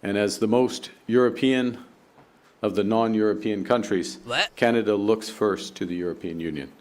And as the most European of the non-European countries, Canada looks first to the European Union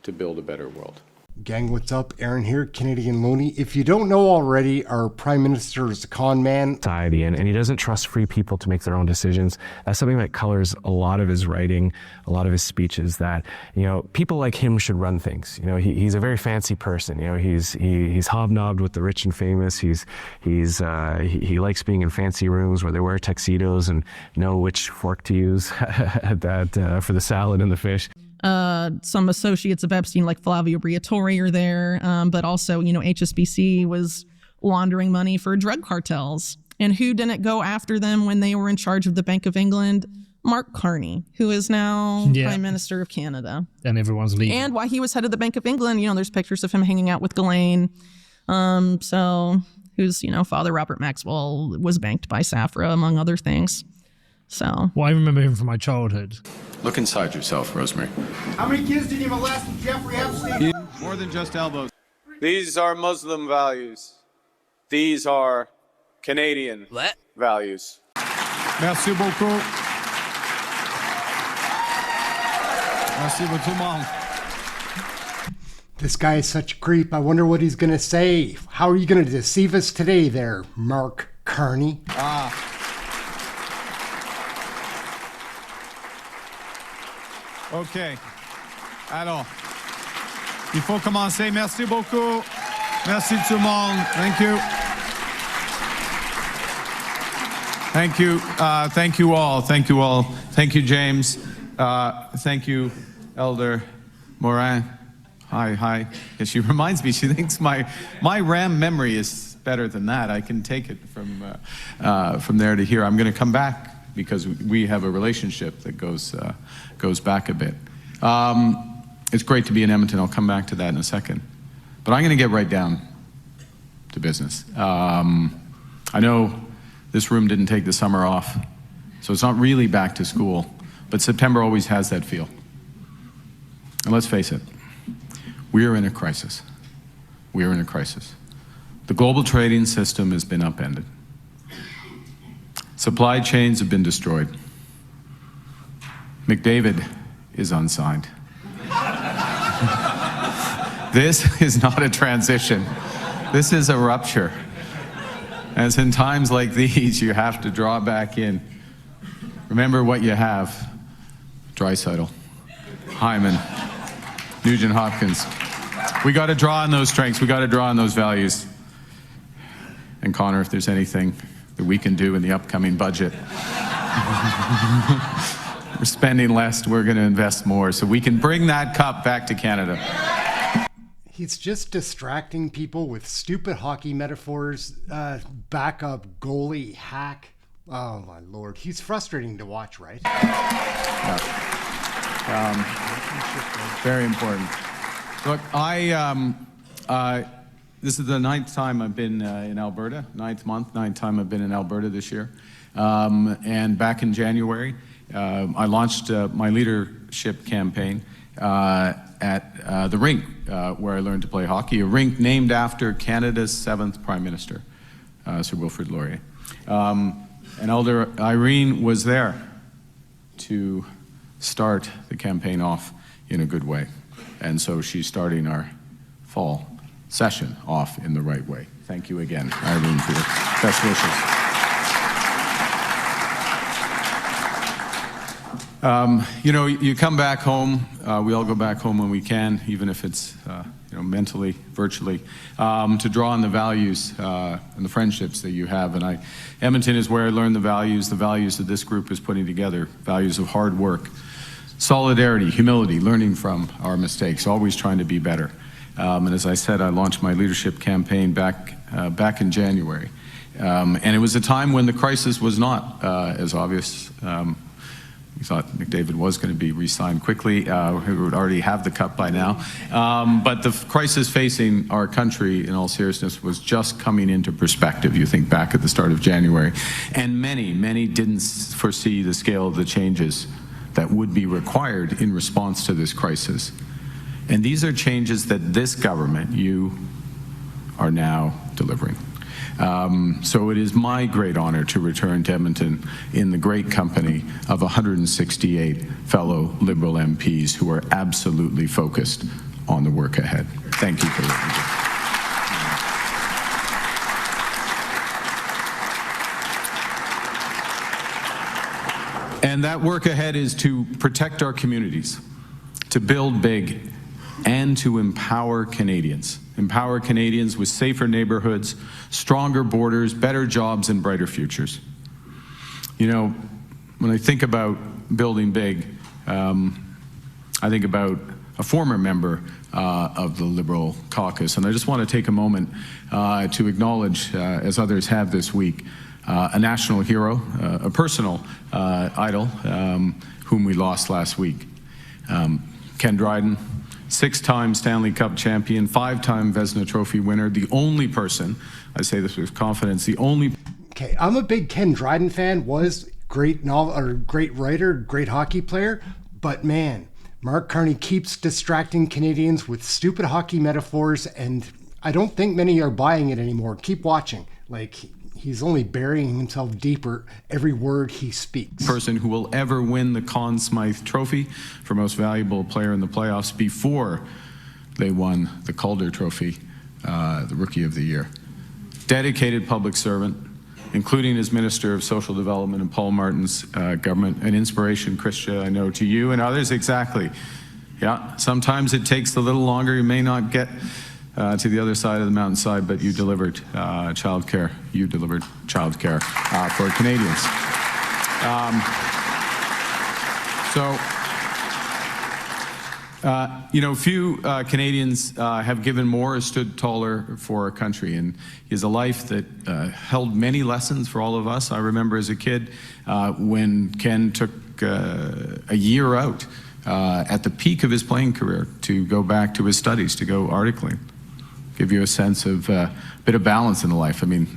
to build a better world. Gang, what's up? Aaron here, Canadian Looney. If you don't know already, our Prime Minister is a con man. And he doesn't trust free people to make their own decisions. That's something that colors a lot of his writing, a lot of his speeches, that, you know, people like him should run things. You know, he's a very fancy person. You know, he's hobnobbed with the rich and famous. He likes being in fancy rooms where they wear tuxedos and know which fork to use for the salad and the fish. Some associates of Epstein, like Flavio Briatore, are there, but also, you know, HSBC was laundering money for drug cartels. And who didn't go after them when they were in charge of the Bank of England? Mark Carney, who is now Prime Minister of Canada. And everyone's leaving. And while he was head of the Bank of England, you know, there's pictures of him hanging out with Ghislaine. Who's, you know, Father Robert Maxwell was banked by Safra, among other things. So. Well, I remember him from my childhood. Look inside yourself, Rosemary. How many kids did you molest with Jeffrey Epstein? More than just elbows. These are Muslim values. These are Canadian values. Merci beaucoup. Merci beaucoup, tout le monde. This guy is such a creep. I wonder what he's going to say. How are you going to deceive us today there, Mark Carney? OK. Alors, il faut commencer. Merci beaucoup. Merci tout le monde. Thank you. Thank you. Thank you all. Thank you all. Thank you, James. Thank you, Elder Morin. Hi. Yeah, she reminds me, she thinks my RAM memory is better than that. I can take it from there to here. I'm going to come back because we have a relationship that goes back a bit. It's great to be in Edmonton. I'll come back to that in a second. But I'm going to get right down to business. I know this room didn't take the summer off, so it's not really back to school, but September always has that feel. And let's face it, we are in a crisis. We are in a crisis. The global trading system has been upended. Supply chains have been destroyed. McDavid is unsigned. This is not a transition. This is a rupture. As in times like these, you have to draw back in. Remember what you have. Draisaitl, Hyman, Nugent-Hopkins. We got to draw on those strengths. We got to draw on those values. And Connor, if there's anything that we can do in the upcoming budget. We're spending less, we're going to invest more, so we can bring that cup back to Canada. He's just distracting people with stupid hockey metaphors, backup goalie hack. Oh my Lord, he's frustrating to watch, right? Yeah. Very important. Look, this is the 9th time I've been in Alberta, 9th time I've been in Alberta this year. And back in January, I launched my leadership campaign at the rink where I learned to play hockey, a rink named after Canada's 7th Prime Minister, Sir Wilfrid Laurier. And Elder Irene was there to start the campaign off in a good way. And so she's starting our fall session off in the right way. Thank you again, Irene, for your best wishes. You know, you come back home, we all go back home when we can, even if it's you know, mentally, virtually, to draw on the values and the friendships that you have. And Edmonton is where I learned the values that this group is putting together, values of hard work, solidarity, humility, learning from our mistakes, always trying to be better. And as I said, I launched my leadership campaign back in January. And it was a time when the crisis was not as obvious. We thought McDavid was going to be re-signed quickly. We would already have the cup by now. But the crisis facing our country, in all seriousness, was just coming into perspective. You think back at the start of January. And many didn't foresee the scale of the changes that would be required in response to this crisis. And these are changes that this government, you, are now delivering. So it is my great honor to return to Edmonton in the great company of 168 fellow Liberal MPs who are absolutely focused on the work ahead. Thank you for listening. And that work ahead is to protect our communities, to build big, and to empower Canadians. Empower Canadians with safer neighborhoods, stronger borders, better jobs, and brighter futures. You know, when I think about building big, I think about a former member of the Liberal caucus, and I just want to take a moment to acknowledge, as others have this week, a national hero, a personal idol, whom we lost last week. Ken Dryden, 6-time Stanley Cup champion, 5-time Vezina Trophy winner, the only person, I say this with confidence, the only... Okay, I'm a big Ken Dryden fan, was great great writer, great hockey player, but man, Mark Carney keeps distracting Canadians with stupid hockey metaphors, and I don't think many are buying it anymore. Keep watching. Like, he's only burying himself deeper every word he speaks. Person who will ever win the Conn Smythe Trophy for most valuable player in the playoffs before they won the Calder Trophy, the Rookie of the Year. Dedicated public servant, including as Minister of Social Development in Paul Martin's government, an inspiration, Christia, I know, to you and others. Exactly. Yeah, sometimes it takes a little longer. You may not get to the other side of the mountainside, but you delivered childcare. You delivered childcare for Canadians. You know, few Canadians have given more or stood taller for our country, and he has a life that held many lessons for all of us. I remember as a kid when Ken took a year out at the peak of his playing career to go back to his studies, to go articling. Give you a sense of a bit of balance in the life. I mean,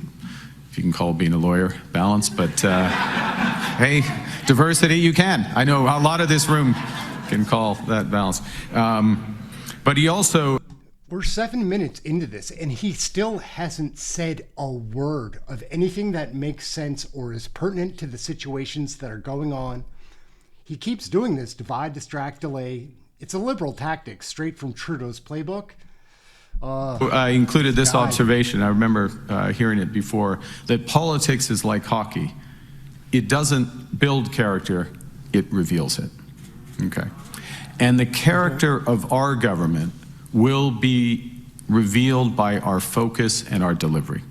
if you can call being a lawyer balance, but hey, diversity, you can. I know a lot of this room can call that balance. But he also... We're 7 minutes into this, and he still hasn't said a word of anything that makes sense or is pertinent to the situations that are going on. He keeps doing this divide, distract, delay. It's a Liberal tactic straight from Trudeau's playbook. I included this observation. I remember hearing it before, that politics is like hockey. It doesn't build character, it reveals it. Okay. And the character of our government will be revealed by our focus and our delivery.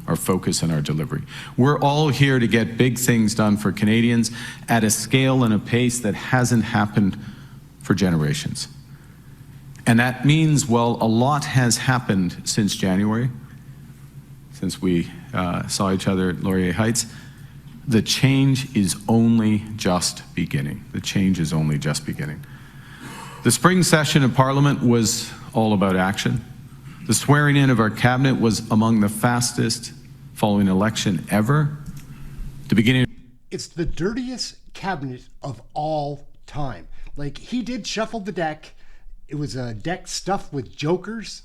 Our focus and our delivery. We're all here to get big things done for Canadians at a scale and a pace that hasn't happened for generations. And that means, well, a lot has happened since January, since we saw each other at Laurier Heights. The change is only just beginning. The change is only just beginning. The spring session of Parliament was all about action. The swearing in of our cabinet was among the fastest following election ever. The beginning. It's the dirtiest cabinet of all time. Like, he did shuffle the deck. It was a deck stuffed with jokers,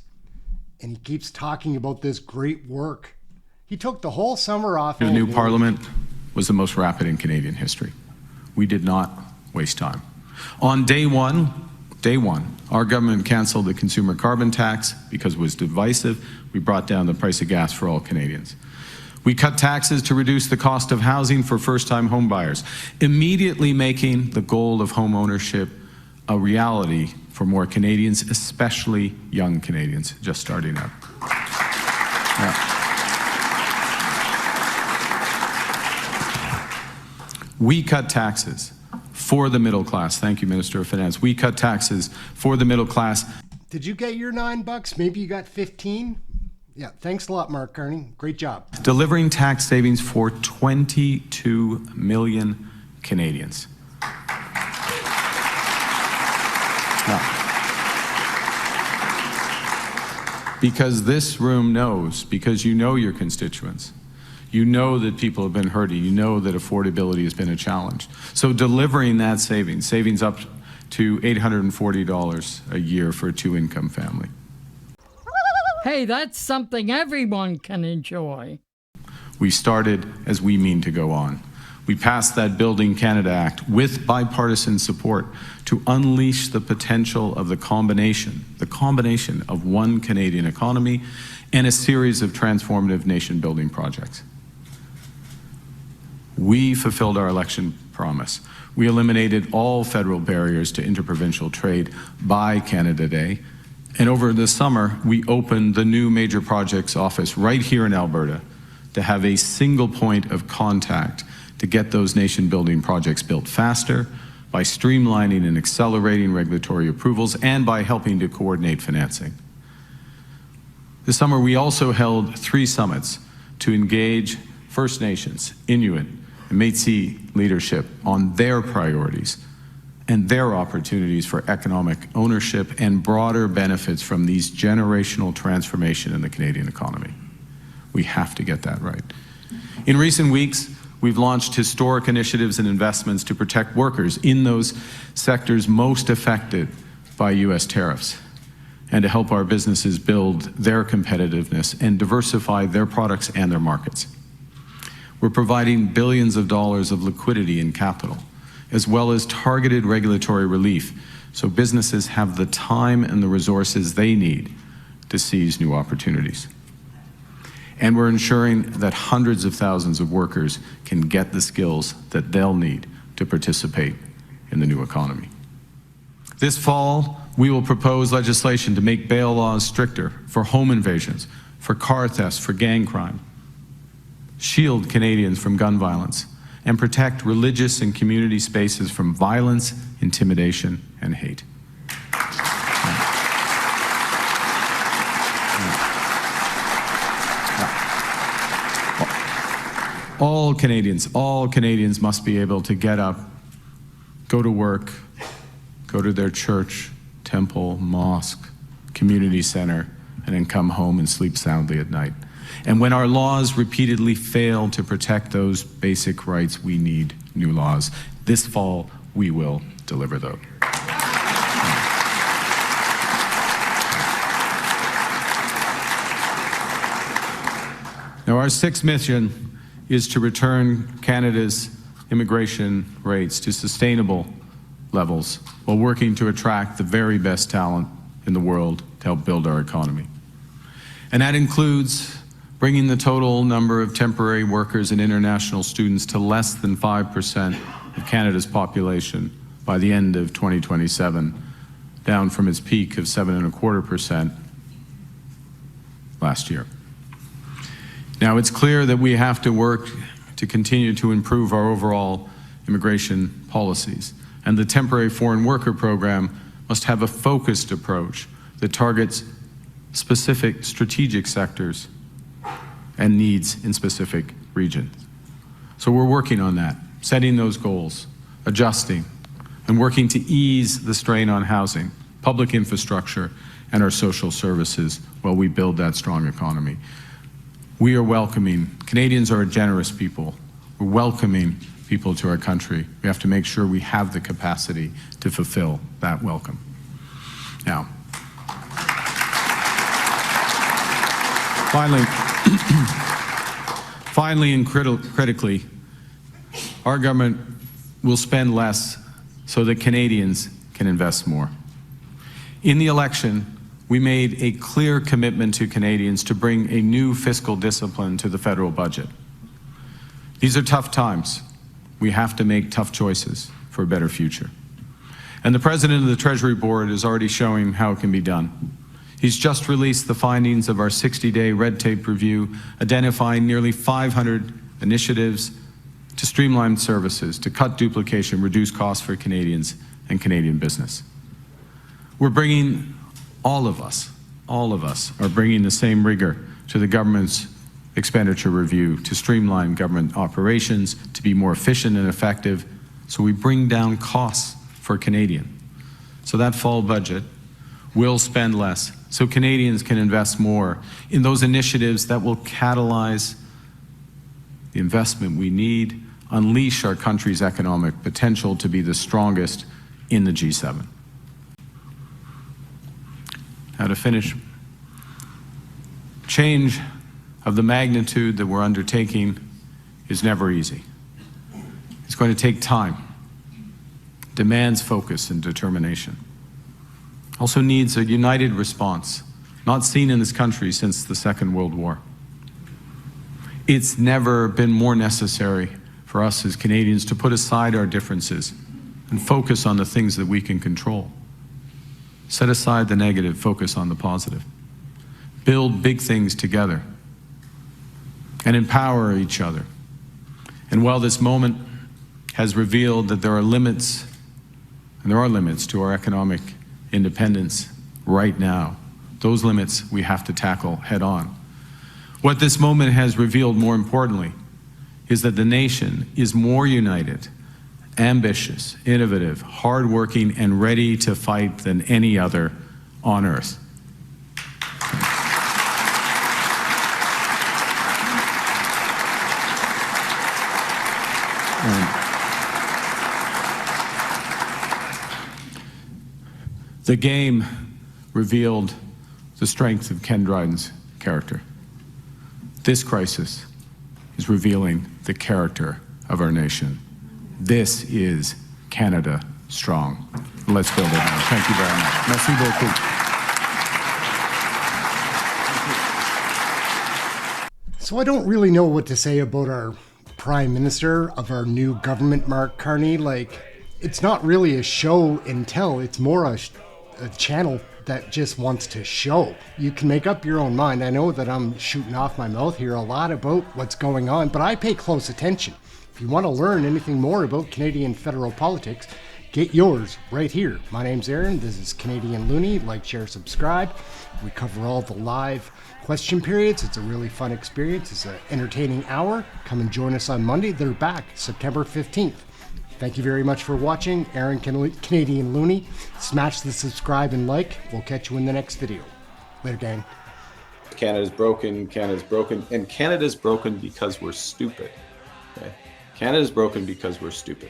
and he keeps talking about this great work. He took the whole summer off. The new Parliament was the most rapid in Canadian history. We did not waste time. On day one, our government canceled the consumer carbon tax because it was divisive. We brought down the price of gas for all Canadians. We cut taxes to reduce the cost of housing for first-time home buyers, immediately making the goal of home ownership a reality for more Canadians, especially young Canadians just starting out. Yeah. We cut taxes for the middle class. Thank you, Minister of Finance. We cut taxes for the middle class. Did you get your $9? Maybe you got 15? Yeah, thanks a lot, Mark Carney. Great job. Delivering tax savings for 22 million Canadians. Because this room knows, because you know your constituents, you know that people have been hurting, you know that affordability has been a challenge. So delivering that savings up to $840 a year for a 2-income family. Hey, that's something everyone can enjoy. We started as we mean to go on. We passed that Building Canada Act with bipartisan support to unleash the potential of the combination of one Canadian economy and a series of transformative nation-building projects. We fulfilled our election promise. We eliminated all federal barriers to interprovincial trade by Canada Day. And over the summer, we opened the new Major Projects Office right here in Alberta to have a single point of contact to get those nation-building projects built faster by streamlining and accelerating regulatory approvals and by helping to coordinate financing. This summer, we also held 3 summits to engage First Nations, Inuit, and Métis leadership on their priorities and their opportunities for economic ownership and broader benefits from these generational transformation in the Canadian economy. We have to get that right. In recent weeks, we've launched historic initiatives and investments to protect workers in those sectors most affected by U.S. tariffs and to help our businesses build their competitiveness and diversify their products and their markets. We're providing billions of dollars of liquidity and capital, as well as targeted regulatory relief, so businesses have the time and the resources they need to seize new opportunities. And we're ensuring that hundreds of thousands of workers can get the skills that they'll need to participate in the new economy. This fall, we will propose legislation to make bail laws stricter for home invasions, for car thefts, for gang crime, shield Canadians from gun violence, and protect religious and community spaces from violence, intimidation, and hate. All Canadians must be able to get up, go to work, go to their church, temple, mosque, community center, and then come home and sleep soundly at night. And when our laws repeatedly fail to protect those basic rights, we need new laws. This fall, we will deliver those. Now, our 6th mission is to return Canada's immigration rates to sustainable levels while working to attract the very best talent in the world to help build our economy. And that includes bringing the total number of temporary workers and international students to less than 5% of Canada's population by the end of 2027, down from its peak of 7.25% last year. Now, it's clear that we have to work to continue to improve our overall immigration policies, and the temporary foreign worker program must have a focused approach that targets specific strategic sectors and needs in specific regions. So we're working on that, setting those goals, adjusting, and working to ease the strain on housing, public infrastructure, and our social services while we build that strong economy. We are welcoming. Canadians are a generous people. We're welcoming people to our country. We have to make sure we have the capacity to fulfill that welcome. Now, finally and critically, our government will spend less so that Canadians can invest more. In the election, we made a clear commitment to Canadians to bring a new fiscal discipline to the federal budget. These are tough times. We have to make tough choices for a better future. And the President of the Treasury Board is already showing how it can be done. He's just released the findings of our 60-day red tape review, identifying nearly 500 initiatives to streamline services, to cut duplication, reduce costs for Canadians and Canadian business. We're bringing all of us are bringing the same rigor to the government's expenditure review to streamline government operations, to be more efficient and effective, so we bring down costs for Canadians. So that fall budget will spend less, so Canadians can invest more in those initiatives that will catalyze the investment we need, unleash our country's economic potential to be the strongest in the G7. Now, to finish, change of the magnitude that we're undertaking is never easy. It's going to take time, demands focus and determination. Also needs a united response, not seen in this country since the Second World War. It's never been more necessary for us as Canadians to put aside our differences and focus on the things that we can control. Set aside the negative, focus on the positive. Build big things together and empower each other. And while this moment has revealed that there are limits, and there are limits to our economic independence right now, those limits we have to tackle head on. What this moment has revealed, more importantly, is that the nation is more united, ambitious, innovative, hardworking, and ready to fight than any other on earth. The game revealed the strength of Ken Dryden's character. This crisis is revealing the character of our nation. This is Canada strong. Let's build it now. Thank you very much. Merci beaucoup. So I don't really know what to say about our Prime Minister of our new government, Mark Carney. Like, it's not really a show and tell. It's more a channel that just wants to show. You can make up your own mind. I know that I'm shooting off my mouth here a lot about what's going on, but I pay close attention. If you want to learn anything more about Canadian federal politics, get yours right here. My name's Aaron. This is Canadian Looney. Like, share, subscribe. We cover all the live question periods. It's a really fun experience. It's an entertaining hour. Come and join us on Monday. They're back September 15th. Thank you very much for watching. Aaron Canadian Looney. Smash the subscribe and like. We'll catch you in the next video. Later, gang. Canada's broken, and Canada's broken because we're stupid. Okay? Canada's broken because we're stupid.